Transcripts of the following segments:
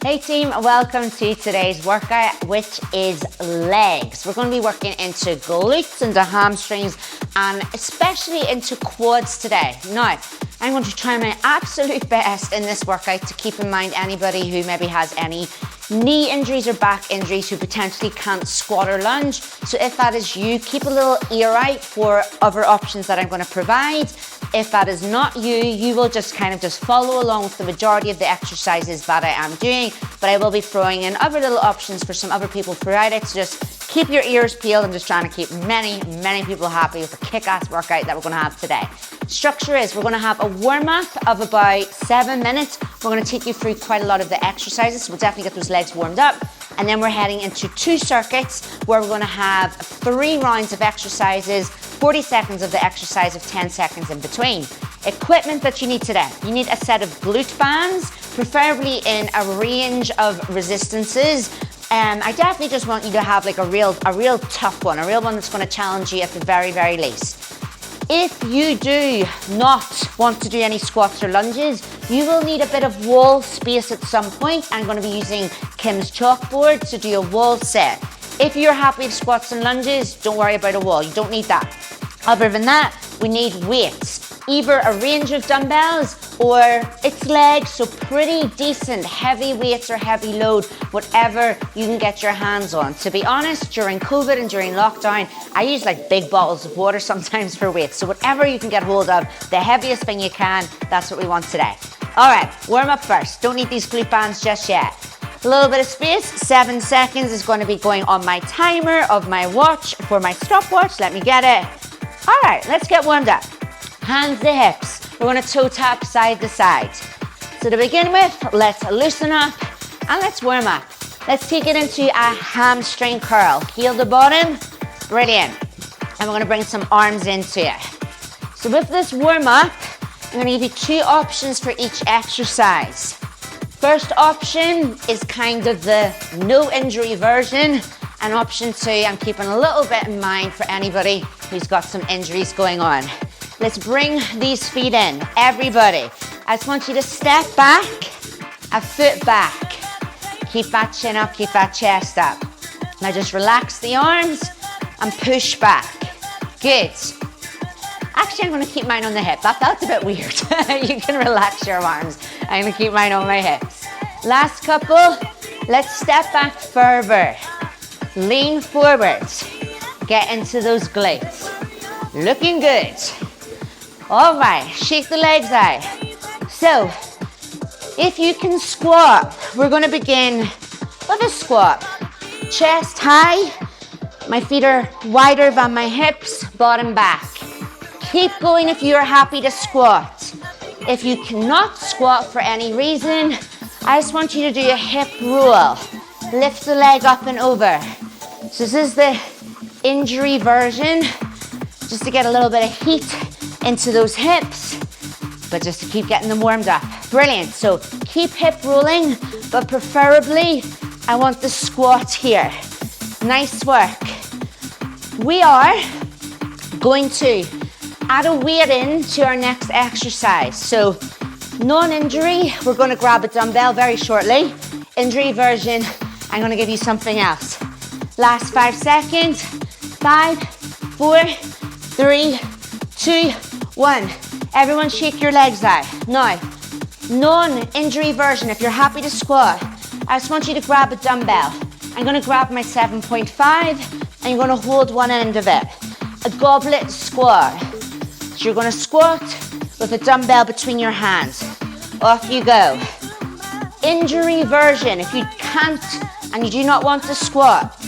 Hey team, welcome to today's workout, which is legs. We're going to be working into glutes, into hamstrings, and especially into quads today. Now, I'm going to try my absolute best in this workout to keep in mind anybody who maybe has any knee injuries or back injuries who potentially can't squat or lunge. So if that is you, keep a little ear out for other options that I'm going to provide. If that is not you, you will just follow along with the majority of the exercises that I am doing, but I will be throwing in other little options for some other people throughout it. So just keep your ears peeled. I'm just trying to keep many people happy with the kick-ass workout that we're going to have today. Structure is we're going to have a warm-up of about 7 minutes. We're going to take you through quite a lot of the exercises, so we'll definitely get those legs warmed up. And then we're heading into 2 circuits where we're going to have 3 rounds of exercises, 40 seconds of the exercise of 10 seconds in between. Equipment that you need today. You need a set of glute bands, preferably in a range of resistances. I definitely just want you to have like a real tough one, a real one that's going to challenge you at the very least. If you do not want to do any squats or lunges, you will need a bit of wall space at some point. I'm going to be using Kim's chalkboard to do a wall set. If you're happy with squats and lunges, don't worry about a wall. You don't need that. Other than that, we need weights. Either a range of dumbbells or it's legs, so pretty decent heavy weights or heavy load, whatever you can get your hands on. To be honest, during COVID and during lockdown, I use like big bottles of water sometimes for weights. So whatever you can get hold of, the heaviest thing you can, that's what we want today. All right, warm up first. Don't need these glute bands just yet. A little bit of space, 7 seconds is going to be going on my timer of my watch for my stopwatch. Let me get it. All right, let's get warmed up. Hands to hips. We're going to toe tap side to side. So to begin with, let's loosen up and let's warm up. Let's take it into a hamstring curl. Heel to bottom. Brilliant. And we're going to bring some arms into it. So with this warm up, I'm going to give you 2 options for each exercise. First option is kind of the no injury version. And option 2, I'm keeping a little bit in mind for anybody who's got some injuries going on. Let's bring these feet in. Everybody, I just want you to step back, a foot back. Keep that chin up, keep that chest up. Now just relax the arms and push back. Good. Actually, I'm going to keep mine on the hip. That felt a bit weird. You can relax your arms. I'm going to keep mine on my hips. Last couple. Let's step back further. Lean forwards. Get into those glutes. Looking good. All right, shake the legs out. So, if you can squat, we're going to begin with a squat. Chest high. My feet are wider than my hips, bottom back. Keep going if you're happy to squat. If you cannot squat for any reason, I just want you to do a hip roll. Lift the leg up and over. So this is the injury version, just to get a little bit of heat into those hips, but just to keep getting them warmed up. Brilliant. So keep hip rolling, but preferably I want the squat here. Nice work. We are going to add a weight in to our next exercise. So non-injury, we're going to grab a dumbbell very shortly. Injury version, I'm going to give you something else. Last 5 seconds. 5, 4, 3, 2, 1. Everyone shake your legs out. Now, non-injury version, if you're happy to squat, I just want you to grab a dumbbell. I'm going to grab my 7.5 and you're going to hold one end of it. A goblet squat. So you're going to squat with a dumbbell between your hands. Off you go. Injury version, if you can't and you do not want to squat,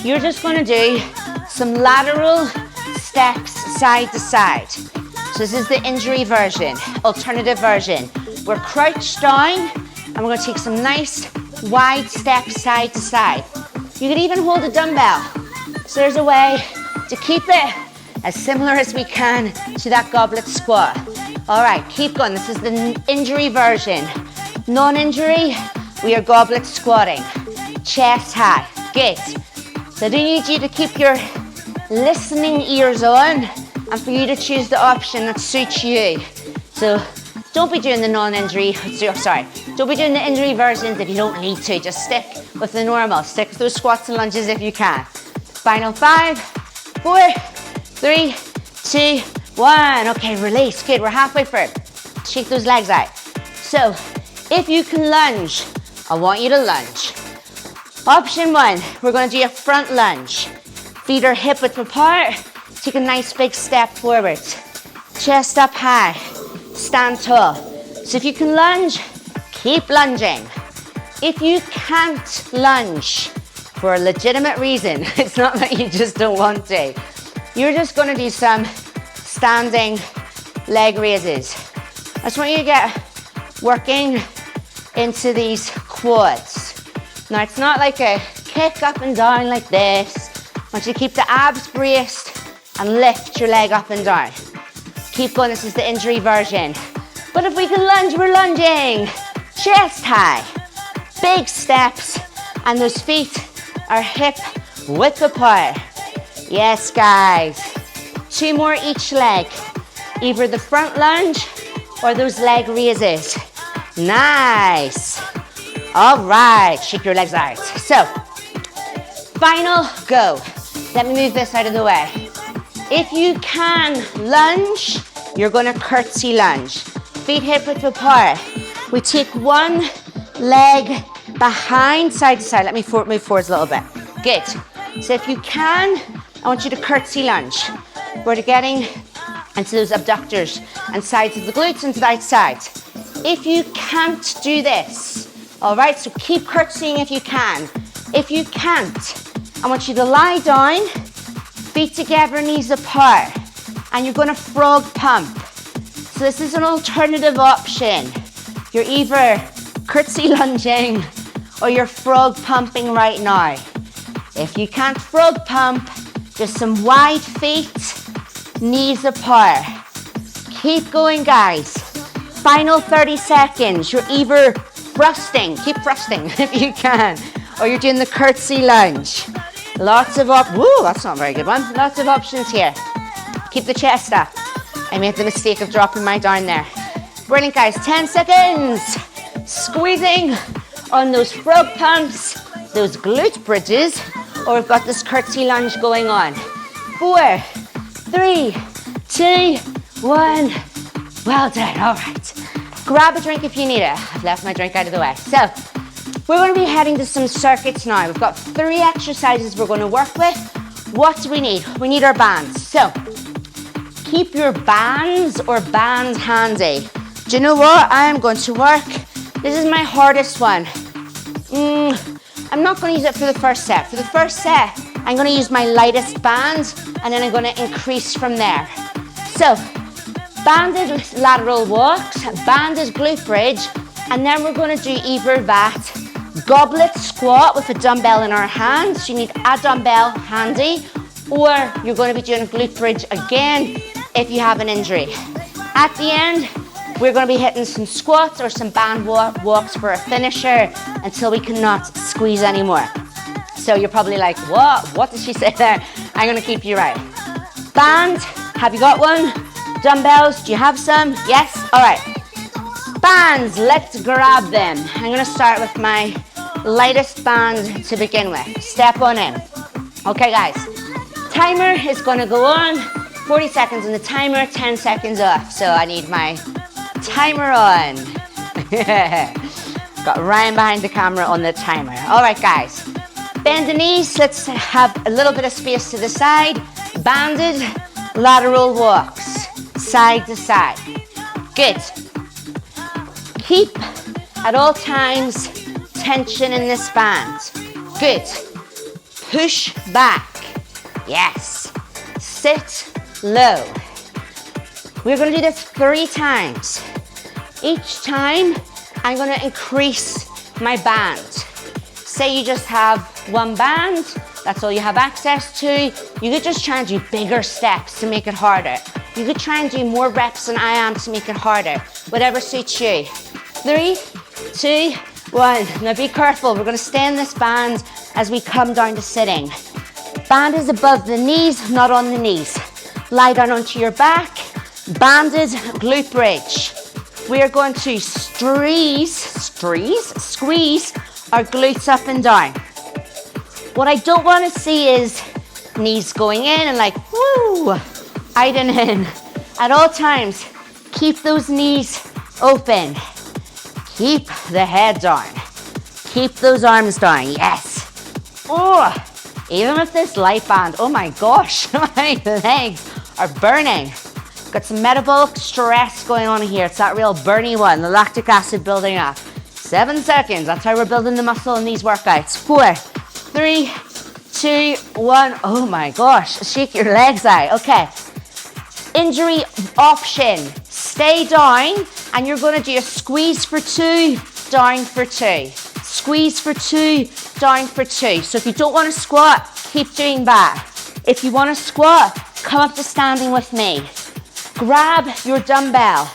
you're just going to do some lateral steps side to side. So this is the injury version, alternative version. We're crouched down and we're going to take some nice wide steps side to side. You could even hold a dumbbell. So there's a way to keep it as similar as we can to that goblet squat. All right, keep going. This is the injury version. Non-injury, we are goblet squatting. Chest high. Good. So I do need you to keep your listening ears on and for you to choose the option that suits you. So Don't be doing the non-injury, sorry, don't be doing the injury versions if you don't need to. Just stick with the normal. Stick with those squats and lunges if you can. Final 5, 4, 3, 2, 1. Okay, release. Good, we're halfway through. Shake those legs out. So, if you can lunge, I want you to lunge. Option 1, we're going to do a front lunge. Feet are hip width apart. Take a nice big step forward. Chest up high. Stand tall. So if you can lunge, keep lunging. If you can't lunge for a legitimate reason, it's not that you just don't want to. You're just going to do some standing leg raises. I just want you to get working into these quads. Now it's not like a kick up and down like this. I want you to keep the abs braced and lift your leg up and down. Keep going, this is the injury version. But if we can lunge, we're lunging. Chest high, big steps, and those feet are hip width apart. Yes, guys. 2 more each leg. Either the front lunge or those leg raises. Nice. All right, shake your legs out. So, final go. Let me move this out of the way. If you can lunge, you're going to curtsy lunge. Feet hip width apart. We take one leg behind, side to side. Let me move forwards a little bit. Good. So if you can, I want you to curtsy lunge. We're getting into those abductors and sides of the glutes and side to side. If you can't do this, all right, so keep curtsying if you can. If you can't, I want you to lie down, feet together, knees apart, and you're going to frog pump. So this is an alternative option. You're either curtsy lunging or you're frog pumping right now. If you can't frog pump, just some wide feet, knees apart. Keep going, guys. Final 30 seconds. You're either thrusting, keep thrusting if you can, or you're doing the curtsy lunge. Lots of woo, that's not a very good one. Lots of options here. Keep the chest up. I made the mistake of dropping mine down there. Brilliant, guys. 10 seconds. Squeezing on those frog pumps, those glute bridges, or we've got this curtsy lunge going on. 4, 3, 2, 1. Well done. All right. Grab a drink if you need it. I've left my drink out of the way. So, we're going to be heading to some circuits now. We've got 3 exercises we're going to work with. What do we need? We need our bands. So, keep your bands or bands handy. Do you know what? I am going to work. This is my hardest one. I'm not going to use it for the first set. For the first set, I'm going to use my lightest bands and then I'm going to increase from there. So, banded lateral walks, banded glute bridge, and then we're going to do either that goblet squat with a dumbbell in our hands. You need a dumbbell handy, or you're going to be doing a glute bridge again if you have an injury. At the end, we're going to be hitting some squats or some band walks for a finisher until we cannot squeeze anymore. So you're probably like, what? What did she say there? I'm going to keep you right. Band, have you got one? Dumbbells, do you have some? Yes? All right. Bands, let's grab them. I'm going to start with my lightest band to begin with. Step on in. Okay, guys. Timer is going to go on. 40 seconds on the timer, 10 seconds off. So I need my timer on. Got Ryan behind the camera on the timer. All right, guys. Bend the knees. Let's have a little bit of space to the side. Banded lateral walks, side to side. Good. Keep at all times tension in this band. Good. Push back. Yes. Sit low. We're going to do this 3 times. Each time, I'm going to increase my band. Say you just have one band, that's all you have access to. You could just try and do bigger steps to make it harder. You could try and do more reps than I am to make it harder. Whatever suits you. 3, 2, 1. Now be careful, we're going to stay in this band as we come down to sitting. Band is above the knees, not on the knees. Lie down onto your back. Banded glute bridge. we are going to squeeze our glutes up and down. What I don't want to see is knees going in and like, woo, out and in. At all times, keep those knees open. Keep the head down. Keep those arms down, yes. Oh, even with this light band, oh my gosh, my legs are burning. Got some metabolic stress going on here. It's that real burny one, the lactic acid building up. 7 seconds, that's how we're building the muscle in these workouts. 4, 3, 2, 1. Oh my gosh, shake your legs out. Okay, injury option. Stay down and you're gonna do a squeeze for 2, down for 2. Squeeze for 2, down for 2. So if you don't wanna squat, keep doing that. If you wanna squat, come up to standing with me. Grab your dumbbell.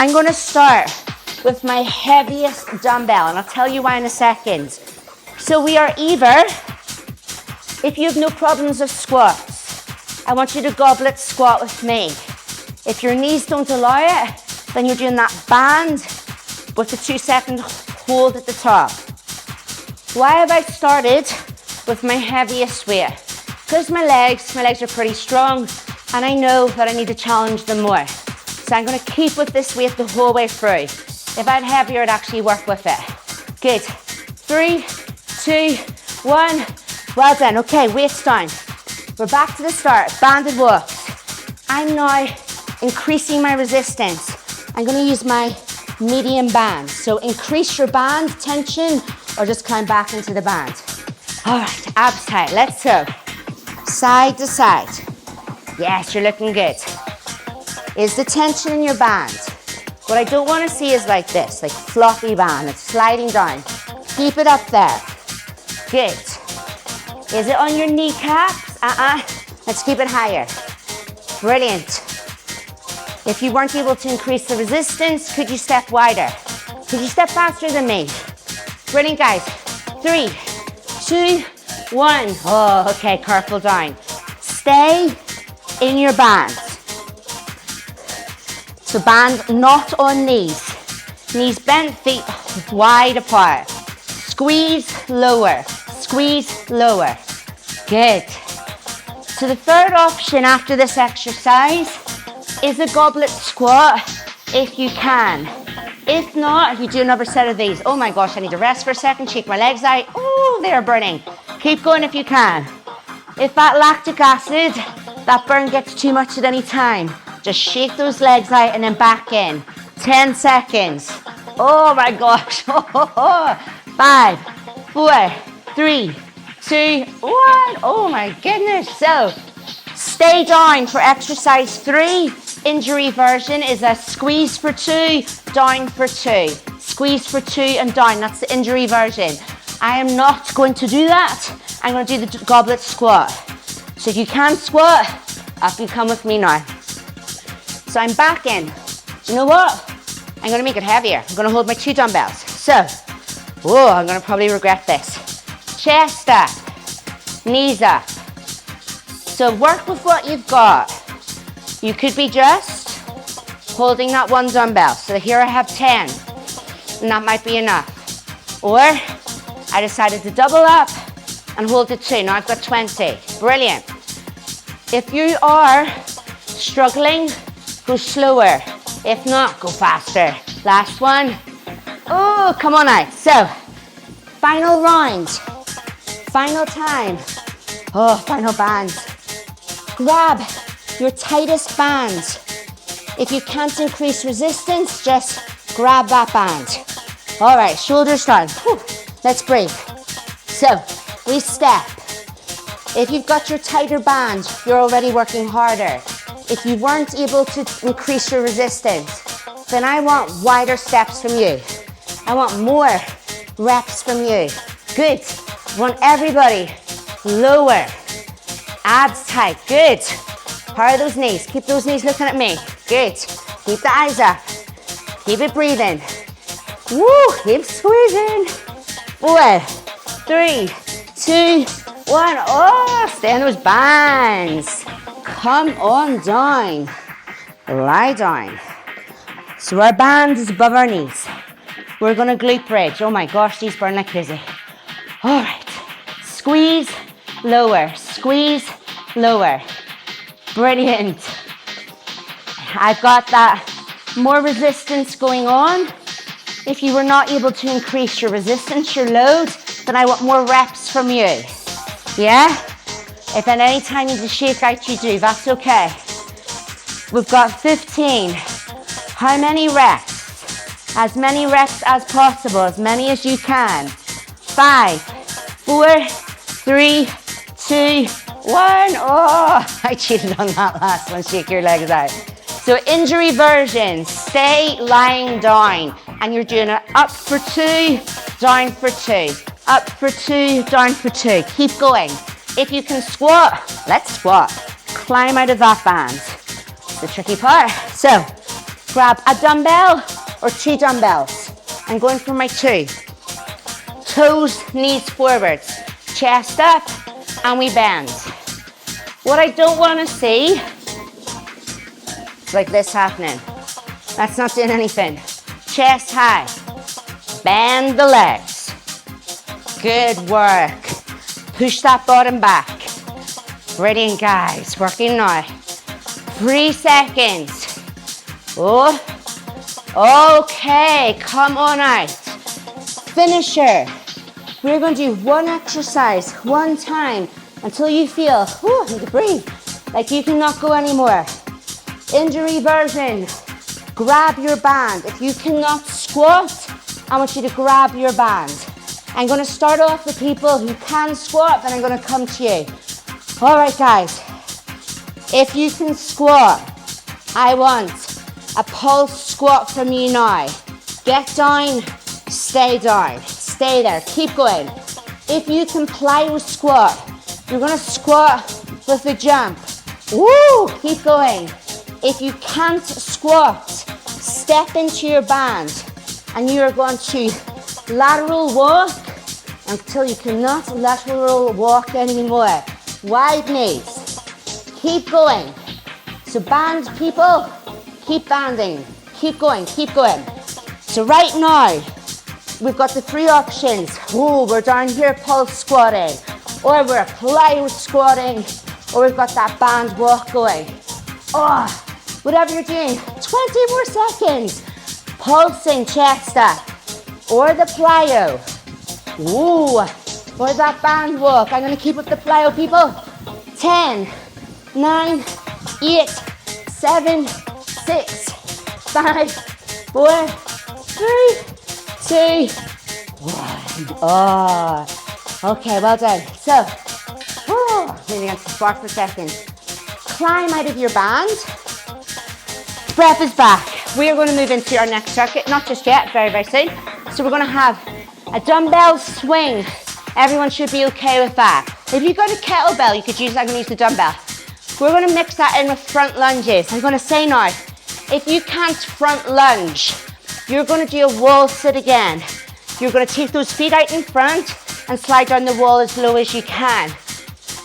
I'm gonna start with my heaviest dumbbell, and I'll tell you why in a second. So we are either, if you have no problems with squats, I want you to goblet squat with me. If your knees don't allow it, then you're doing that band with the 2-second hold at the top. Why have I started with my heaviest weight? Because my legs are pretty strong, and I know that I need to challenge them more. So I'm gonna keep with this weight the whole way through. If I had heavier, I'd actually work with it. Good. 3, 2, 1. Well done. Okay, weights down. We're back to the start. Banded walks. I'm now increasing my resistance. I'm gonna use my medium band. So increase your band tension or just climb back into the band. All right, abs tight. Let's go. Side to side. Yes, you're looking good. Is the tension in your band? What I don't want to see is like this, like floppy band. It's sliding down. Keep it up there. Good. Is it on your kneecaps? Let's keep it higher. Brilliant. If you weren't able to increase the resistance, could you step wider? Could you step faster than me? Brilliant, guys. 3, 2, 1. Oh, okay, careful down. Stay in your band. So band not on knees. Knees bent, feet wide apart. Squeeze lower, squeeze lower. Good. So the third option after this exercise is a goblet squat if you can. If not, you do another set of these. Oh my gosh, I need to rest for a second, shake my legs out. Oh, they're burning. Keep going if you can. If that lactic acid, that burn gets too much at any time, just shake those legs out and then back in. 10 seconds. Oh my gosh. 5, 4, 3, 2, 1. Oh my goodness. So stay down for exercise 3. Injury version is a squeeze for 2, down for 2. Squeeze for 2 and down. That's the injury version. I am not going to do that. I'm going to do the goblet squat. So if you can't squat, up you come with me now. So I'm back in. You know what? I'm gonna make it heavier. I'm gonna hold my 2 dumbbells. So, oh, I'm gonna probably regret this. Chest up, knees up. So work with what you've got. You could be just holding that 1 dumbbell. So here I have 10, and that might be enough. Or I decided to double up and hold it 2. Now I've got 20. Brilliant. If you are struggling, go slower. If not, go faster. Last one. Oh, come on out. So, final round. Final time. Oh, final band. Grab your tightest band. If you can't increase resistance, just grab that band. All right, shoulders down. Whew. Let's breathe. So, we step. If you've got your tighter band, you're already working harder. If you weren't able to increase your resistance, then I want wider steps from you. I want more reps from you. Good. I want everybody lower. Abs tight. Good. Power those knees. Keep those knees looking at me. Good. Keep the eyes up. Keep it breathing. Woo. Keep squeezing. 4, 3, 2, 1. Oh, stay on those bands. Come on down. Lie down. So our band is above our knees. We're gonna glute bridge. Oh my gosh, these burn like crazy. All right, squeeze, lower, squeeze, lower. Brilliant. I've got that more resistance going on. If you were not able to increase your resistance, your load, then I want more reps from you. Yeah? If at any time you need to shake out, you do, that's okay. We've got 15. How many reps? As many reps as possible, as many as you can. 5, 4, 3, 2, 1. Oh, I cheated on that last one. Shake your legs out. So injury version, stay lying down. And you're doing it up for 2, down for 2. Up for 2, down for 2. Keep going. If you can squat, let's squat. Climb out of that band. The tricky part. So, grab a dumbbell or 2 dumbbells. I'm going for my 2. Toes, knees forwards. Chest up, and we bend. What I don't want to see is like this happening. That's not doing anything. Chest high. Bend the legs. Good work. Push that bottom back. Brilliant, guys. Working now. 3 seconds. Oh. Okay, come on out. Finisher. We're going to do one exercise, one time, until you feel, I need to breathe, like you cannot go anymore. Injury version. Grab your band. If you cannot squat, I want you to grab your band. I'm going to start off with people who can squat, then I'm going to come to you. All right, guys. If you can squat, I want a pulse squat from you now. Get down, stay down. Stay there, keep going. If you can plyo squat, you're going to squat with a jump. Woo, keep going. If you can't squat, step into your band and you're going to lateral walk until you cannot lateral walk anymore. Wide knees. Keep going. So band people, keep banding. Keep going, keep going. So right now, we've got the 3 options. We're down here pulse squatting, or we're plyo squatting, or we've got that band walk going. Whatever you're doing, 20 more seconds. Pulsing chest up, or the plyo. Or that band walk. I'm gonna keep up the plyo, people. 10, 9, 8, 7, 6, 5, 4, 3, 2, 1. Okay, well done. So, moving on to squat for a second. Climb out of your band. Breath is back. We are going to move into our next circuit, not just yet, very, very soon. So we're going to have a dumbbell swing. Everyone should be okay with that. If you've got a kettlebell, you could use, I'm going to use the dumbbell. We're going to mix that in with front lunges. I'm going to say now, if you can't front lunge, you're going to do a wall sit again. You're going to take those feet out in front and slide down the wall as low as you can.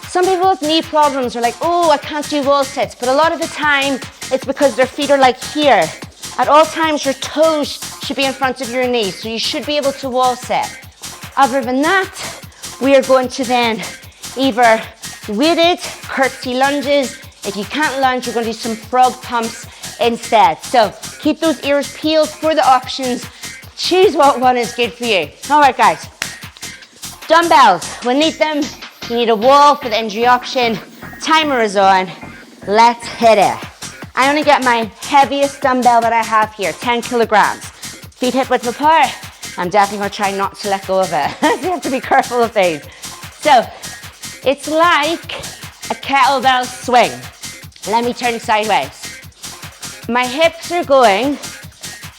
Some people with knee problems are like, I can't do wall sits. But a lot of the time, it's because their feet are like here. At all times, your toes should be in front of your knees. So you should be able to wall sit. Other than that, we are going to then either weighted curtsy lunges. If you can't lunge, you're going to do some frog pumps instead. So keep those ears peeled for the options. Choose what one is good for you. All right, guys. Dumbbells, we need them. You need a wall for the injury option. Timer is on. Let's hit it. I only get my heaviest dumbbell that I have here, 10 kilograms. Feet hip width apart. I'm definitely going to try not to let go of it. You have to be careful of these. So, it's like a kettlebell swing. Let me turn sideways. My hips are going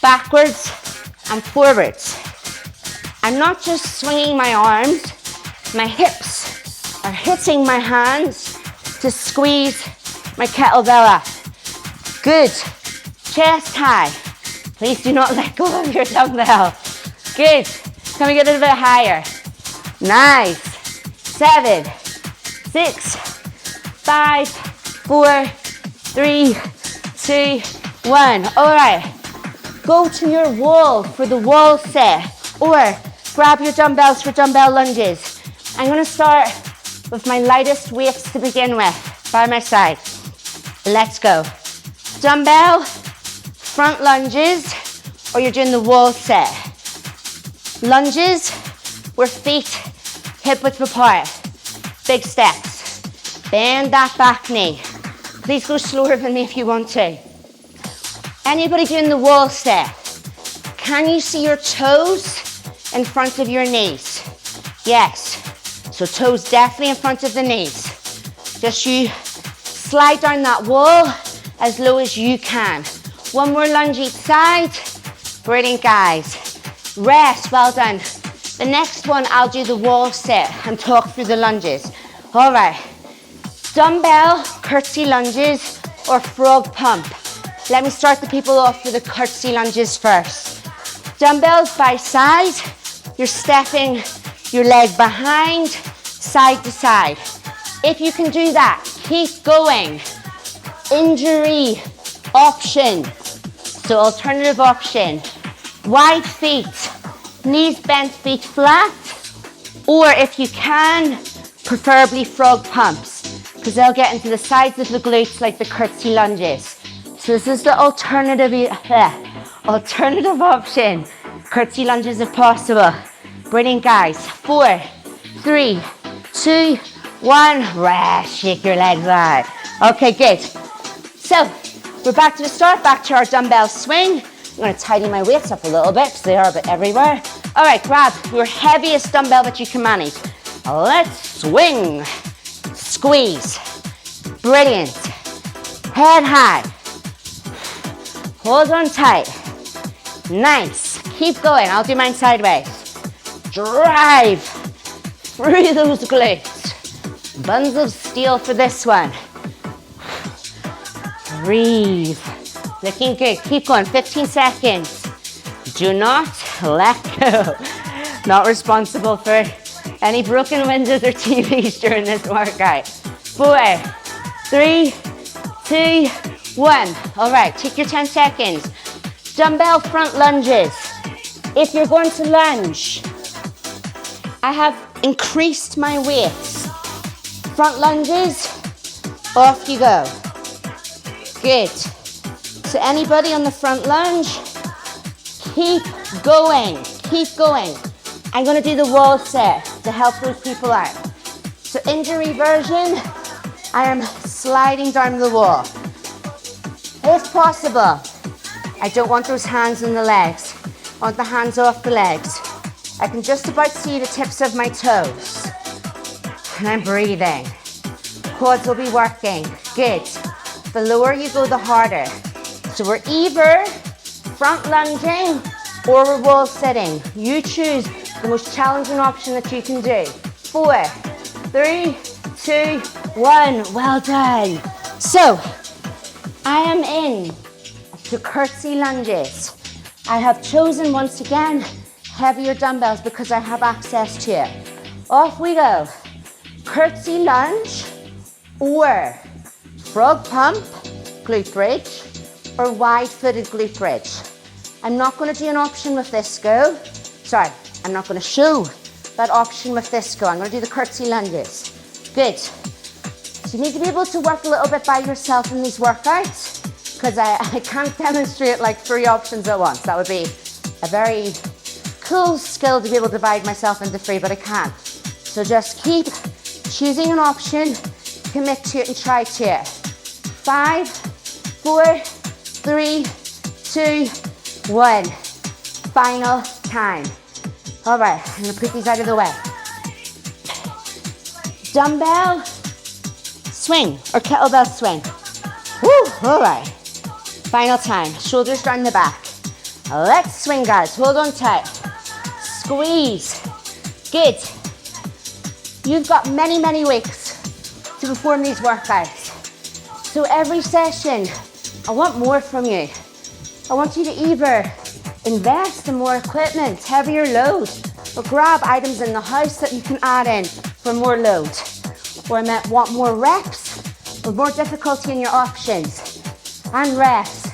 backwards and forwards. I'm not just swinging my arms. My hips are hitting my hands to squeeze my kettlebell up. Good. Chest high. Please do not let go of your dumbbell. Good. Can we get a little bit higher? Nice. 7, 6, 5, 4, 3, 2, 1. All right. go to your wall for the wall set, or grab your dumbbells for dumbbell lunges. I'm gonna start with my lightest weights to begin with, by my side. Let's go. Dumbbell, front lunges, or you're doing the wall set. Lunges, where feet hip width apart. Big steps. Bend that back knee. Please go slower than me if you want to. Anybody doing the wall set? Can you see your toes in front of your knees? Yes. So toes definitely in front of the knees. Just you slide down that wall as low as you can. One more lunge each side. Brilliant, guys. Rest, well done. The next one, I'll do the wall sit and talk through the lunges. All right. Dumbbell, curtsy lunges, or frog pump. Let me start the people off with the curtsy lunges first. Dumbbells by side. You're stepping your leg behind, side to side. If you can do that, keep going. Injury option. So alternative option. Wide feet, knees bent, feet flat. Or if you can, preferably frog pumps, because they'll get into the sides of the glutes like the curtsy lunges. So this is the alternative option. Curtsy lunges if possible. Brilliant, guys. 4, 3, 2, 1. Rest. Shake your legs out. Okay, good. So we're back to the start. Back to our dumbbell swing. I'm going to tidy my weights up a little bit because they are a bit everywhere. All right, grab your heaviest dumbbell that you can manage. Let's swing. Squeeze. Brilliant. Head high. Hold on tight. Nice. Keep going. I'll do mine sideways. Drive through those glutes. Buns of steel for this one. Breathe. Looking good. Keep going. 15 seconds. Do not let go. Not responsible for any broken windows or TVs during this workout. 4, 3, 2, 1. All right, take your 10 seconds. Dumbbell front lunges. If you're going to lunge, I have increased my weights. Front lunges, off you go. Good. So anybody on the front lunge, keep going, keep going. I'm gonna do the wall set to help those people out. So injury version, I am sliding down the wall. If possible, I don't want those hands in the legs. I want the hands off the legs. I can just about see the tips of my toes. And I'm breathing. Quads will be working. Good. The lower you go, the harder. So we're either front lunging or we're wall sitting. You choose the most challenging option that you can do. 4, 3, 2, 1. Well done. So I am in to curtsy lunges. I have chosen once again heavier dumbbells because I have access to it. Off we go. Curtsy lunge or frog pump, glute bridge, or wide-footed glute bridge. I'm not going to do an option with this go. Sorry, I'm not going to show that option with this go. I'm going to do the curtsy lunges. Good. So you need to be able to work a little bit by yourself in these workouts because I can't demonstrate like 3 options at once. That would be a very cool skill to be able to divide myself into 3, but I can't. So just keep choosing an option, commit to it and try to it. 5, 4, 3, 2, 1. Final time. All right, I'm gonna put these out of the way. Dumbbell swing or kettlebell swing. Woo, all right. Final time, shoulders down the back. Let's swing, guys, hold on tight. Squeeze, good. You've got many, many weeks to perform these workouts. So every session, I want more from you. I want you to either invest in more equipment, heavier load, or grab items in the house that you can add in for more load. Or I might want more reps or more difficulty in your options. And rest.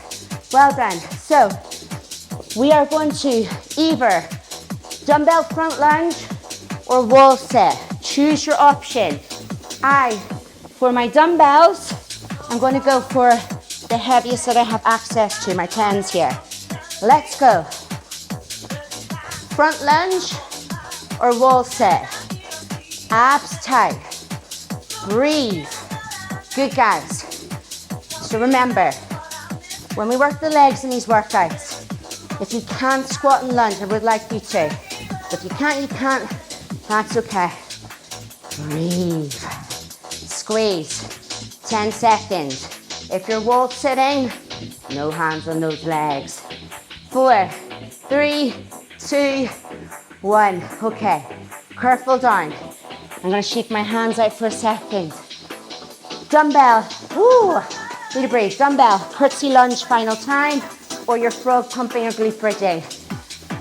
Well done. So We are going to either dumbbell front lunge or wall sit. Choose your option. For my dumbbells, I'm going to go for the heaviest that I have access to, my 10s here. Let's go. Front lunge or wall sit. Abs tight. Breathe. Good, guys. So remember, when we work the legs in these workouts, if you can't squat and lunge, I would like you to. If you can't, you can't. That's okay. Breathe. Squeeze. 10 seconds. If you're wall sitting, no hands on those legs. 4, 3, 2, 1. Okay. Careful down. I'm going to shake my hands out for a second. Dumbbell. Ooh. Need to breathe. Dumbbell. Curtsy lunge final time. Or your frog pumping or glute bridging.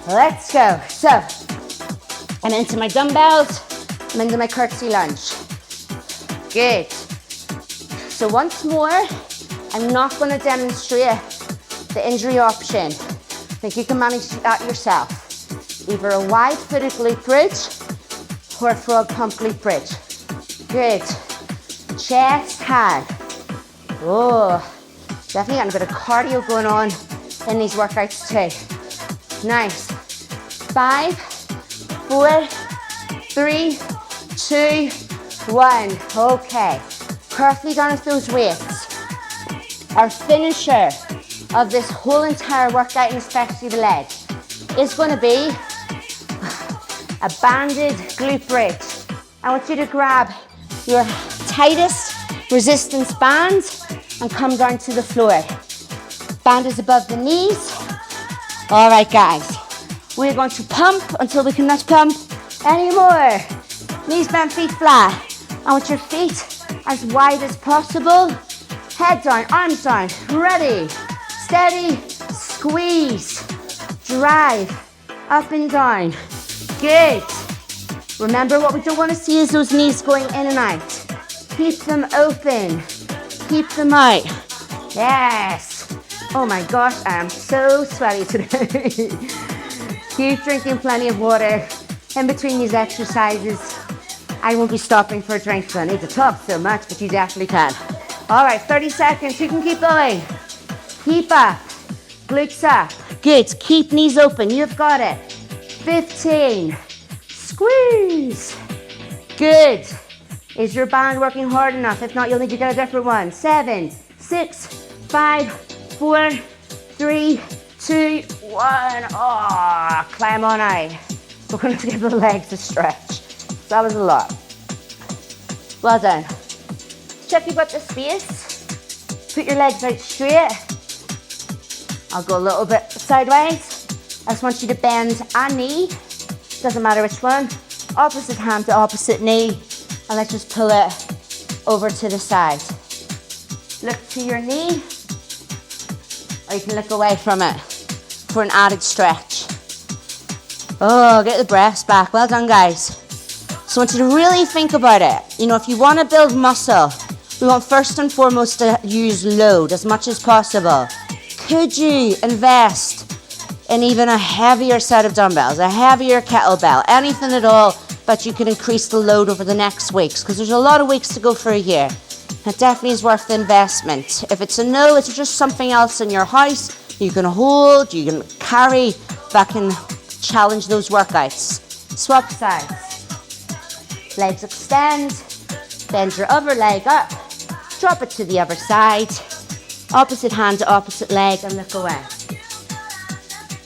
Let's go. So, I'm into my dumbbells. I'm into my curtsy lunge. Good. So once more, I'm not going to demonstrate the injury option. I think you can manage that yourself. Either a wide-footed glute bridge or a frog pump glute bridge. Good. Chest high. Oh, definitely getting a bit of cardio going on in these workouts too. Nice. 5, 4, 3, 2, 1. Okay. Carefully down with those weights. Our finisher of this whole entire workout, and especially the leg, is going to be a banded glute bridge. I want you to grab your tightest resistance band and come down to the floor. Band is above the knees. All right, guys. We're going to pump until we cannot pump anymore. Knees bent, feet flat. I want your feet as wide as possible. Head down, arms down. Ready. Steady. Squeeze. Drive. Up and down. Good. Remember, what we don't want to see is those knees going in and out. Keep them open. Keep them out. Yes. Oh my gosh, I am so sweaty today. Keep drinking plenty of water in between these exercises. I won't be stopping for a drink because I need to talk so much, but you definitely can. All right, 30 seconds. You can keep going. Keep up. Glutes up. Good. Keep knees open. You've got it. 15. Squeeze. Good. Is your band working hard enough? If not, you'll need to get a different one. 7, 6, 5, 4, 3, 2, 1. Oh, climb on out. We're going to give the legs a stretch. That was a lot. Well done. Check you've got the space. Put your legs out straight. I'll go a little bit sideways. I just want you to bend a knee. Doesn't matter which one. Opposite hand to opposite knee. And let's just pull it over to the side. Look to your knee. Or you can look away from it for an added stretch. Oh, get the breaths back. Well done, guys. So I want you to really think about it. You know, if you want to build muscle, we want first and foremost to use load as much as possible. Could you invest in even a heavier set of dumbbells, a heavier kettlebell, anything at all that you can increase the load over the next weeks? Because there's a lot of weeks to go for a year. It definitely is worth the investment. If it's a no, it's just something else in your house you can hold, you can carry, that can challenge those workouts. Swap sides. Legs extend, bend your other leg up, drop it to the other side, opposite hand to opposite leg and look away.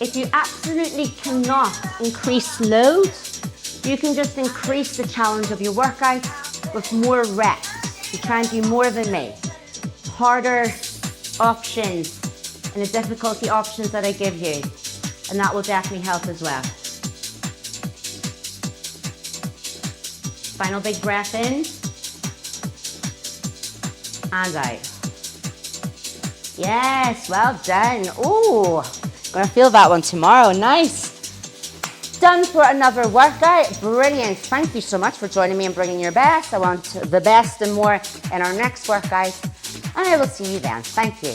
If you absolutely cannot increase load, you can just increase the challenge of your workout with more reps. You try and do more than me. Harder options and the difficulty options that I give you. And that will definitely help as well. Final big breath in. And out. Yes, well done. Ooh, I'm gonna feel that one tomorrow. Nice. Done for another workout. Brilliant. Thank you so much for joining me and bringing your best. I want the best and more in our next workout. And I will see you then. Thank you.